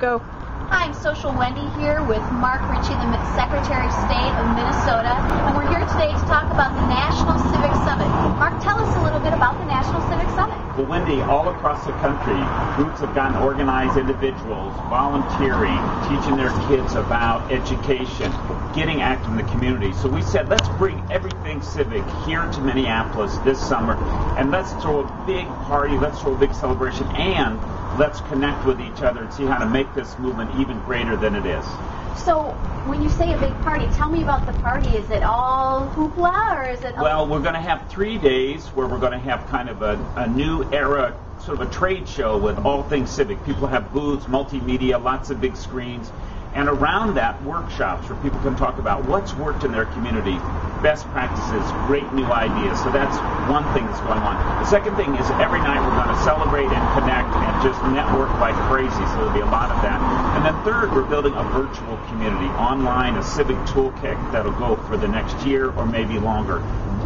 Go. Hi, I'm Social Wendy here with Mark Ritchie, the Secretary of State of Minnesota, and we're here today to talk about the National Civic Summit. Mark, tell us a little bit about the National Civic Summit. Well, Wendy, all across the country, groups have gotten organized, individuals volunteering, teaching their kids about education, getting active in the community. So we said, let's bring everything civic here to Minneapolis this summer, and let's throw a big party, let's throw a big celebration, and let's connect with each other and see how to make this movement even greater than it is. So, when you say a big party, tell me about the party. Is it all hoopla, or is it... Well, we're going to have 3 days where we're going to have kind of a new era, sort of a trade show with all things civic. People have booths, multimedia, lots of big screens. And around that, workshops where people can talk about what's worked in their community, best practices, great new ideas. So that's one thing that's going on. The second thing is every night we're going to celebrate and connect and just network like crazy. So there'll be a lot of that. And then third, we're building a virtual community online, a civic toolkit that'll go for the next year or maybe longer.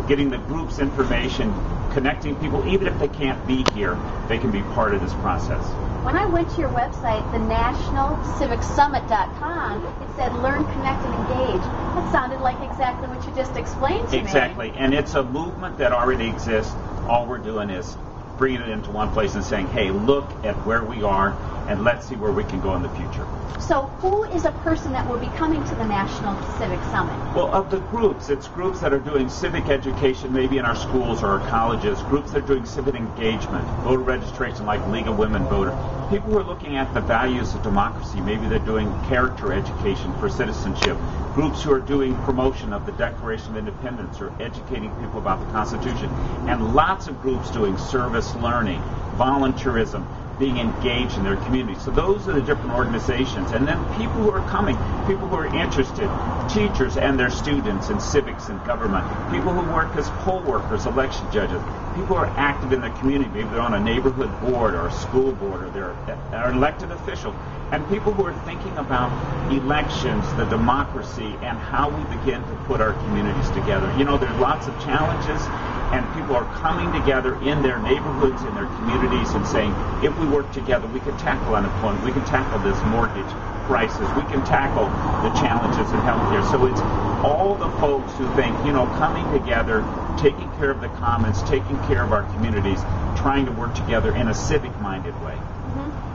Getting the group's information, connecting people, even if they can't be here, they can be part of this process. When I went to your website, the nationalcivicsummit.com, it said learn, connect, and engage. That sounded like exactly what you just explained to me. Exactly, and it's a movement that already exists. All we're doing is bringing it into one place and saying, hey, look at where we are, and let's see where we can go in the future. So who is a person that will be coming to the National Civic Summit? Well, of the groups, it's groups that are doing civic education, maybe in our schools or our colleges, groups that are doing civic engagement, voter registration like League of Women Voter, people who are looking at the values of democracy, maybe they're doing character education for citizenship, groups who are doing promotion of the Declaration of Independence or educating people about the Constitution, and lots of groups doing service learning, volunteerism, being engaged in their community. So those are the different organizations. And then people who are coming, people who are interested, teachers and their students in civics and government, people who work as poll workers, election judges, people who are active in the community, maybe they're on a neighborhood board or a school board or they're elected officials, and people who are thinking about elections, the democracy, and how we begin to put our communities together. You know, there's lots of challenges, and people are coming together in their neighborhoods, in their communities, and saying, if we work together, we can tackle unemployment, we can tackle this mortgage crisis, we can tackle the challenges in healthcare. So it's all the folks who think, you know, coming together, taking care of the commons, taking care of our communities, trying to work together in a civic-minded way.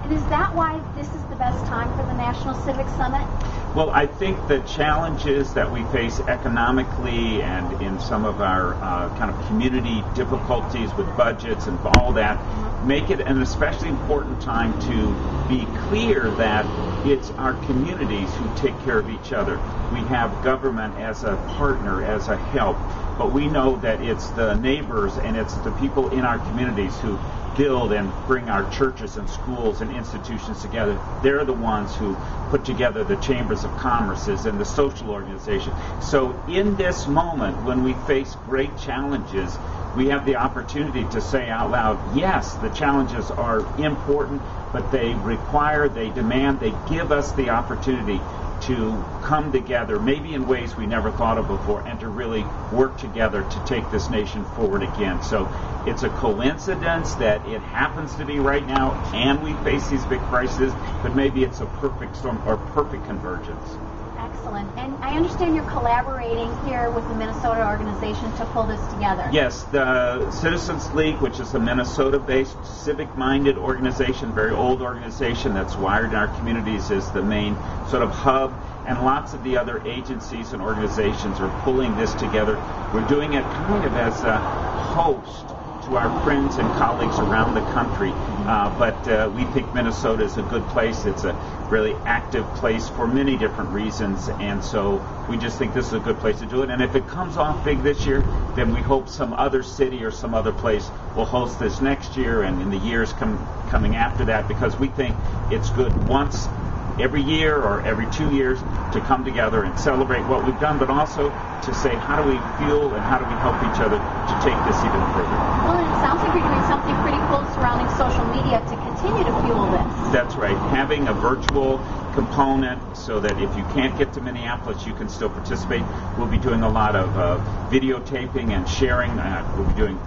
And is that why this is the best time for the National Civic Summit? Well, I think the challenges that we face economically and in some of our kind of community difficulties with budgets and all that make it an especially important time to be clear that it's our communities who take care of each other. We have government as a partner, as a help, but we know that it's the neighbors and it's the people in our communities who build and bring our churches and schools and institutions together. They're the ones who put together the chambers of commerces and the social organization. So in this moment, when we face great challenges, we have the opportunity to say out loud, yes, the challenges are important, but they require, they demand, they give us the opportunity to come together, maybe in ways we never thought of before, and to really work together to take this nation forward again. So it's a coincidence that it happens to be right now, and we face these big crises, but maybe it's a perfect storm or perfect convergence. Excellent. And I understand you're collaborating here with the Minnesota organization to pull this together. Yes, the Citizens League, which is a Minnesota-based, civic-minded organization, very old organization that's wired in our communities, is the main sort of hub, and lots of the other agencies and organizations are pulling this together. We're doing it kind of as a host to our friends and colleagues around the country, but we think Minnesota is a good place. It's a really active place for many different reasons, and so we just think this is a good place to do it. And if it comes off big this year, then we hope some other city or some other place will host this next year and in the years coming after that, because we think it's good once every year or every 2 years to come together and celebrate what we've done, but also to say, how do we feel and how do we help each other to take this even further? Well, and it sounds like you're doing something pretty cool surrounding social media to continue to fuel this. That's right. Having a virtual component so that if you can't get to Minneapolis, you can still participate. We'll be doing a lot of videotaping and sharing. We'll be doing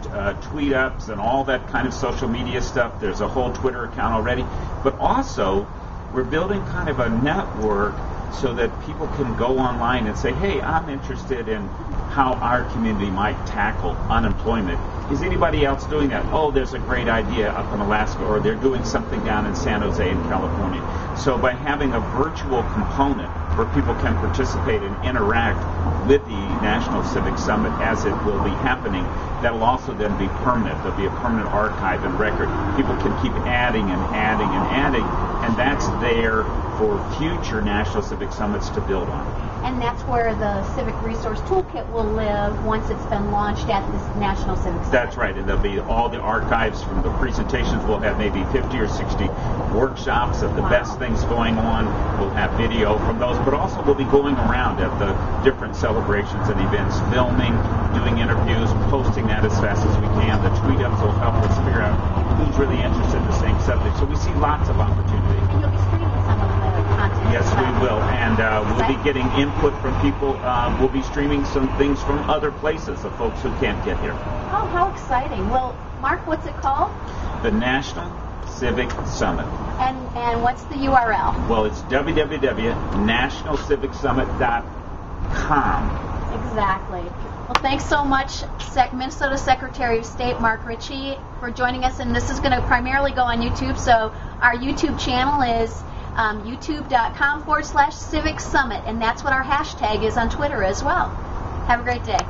tweet ups and all that kind of social media stuff. There's a whole Twitter account already. But also, we're building kind of a network so that people can go online and say, hey, I'm interested in how our community might tackle unemployment. Is anybody else doing that? Oh, there's a great idea up in Alaska, or they're doing something down in San Jose in California. So by having a virtual component where people can participate and interact with the National Civic Summit as it will be happening, that'll also then be permanent. There'll be a permanent archive and record. People can keep adding and adding and adding, and that's there for future National Civic Summits to build on. And that's where the Civic Resource Toolkit will live once it's been launched at this National Civic Summit. That's right, and there'll be all the archives from the presentations. We'll have maybe 50 or 60 workshops of the best things going on. We'll have video from those, but also we'll be going around at the different celebrations and events, filming, doing interviews, posting that as fast as we can. The tweet-ups will help us figure out who's really interested in the same subject. So we see lots of opportunity. And you'll be streaming some of the content. Yes, we will, and we'll be getting input from people. We'll be streaming some things from other places of folks who can't get here. Oh, how exciting. Well, Mark, what's it called? The National Civic Summit. And what's the URL? Well, it's www.nationalcivicsummit.com. Exactly. Well, thanks so much, Minnesota Secretary of State Mark RITCHIE, for joining us. And this is going to primarily go on YouTube. So our YouTube channel is youtube.com/Civic Summit. And that's what our hashtag is on Twitter as well. Have a great day.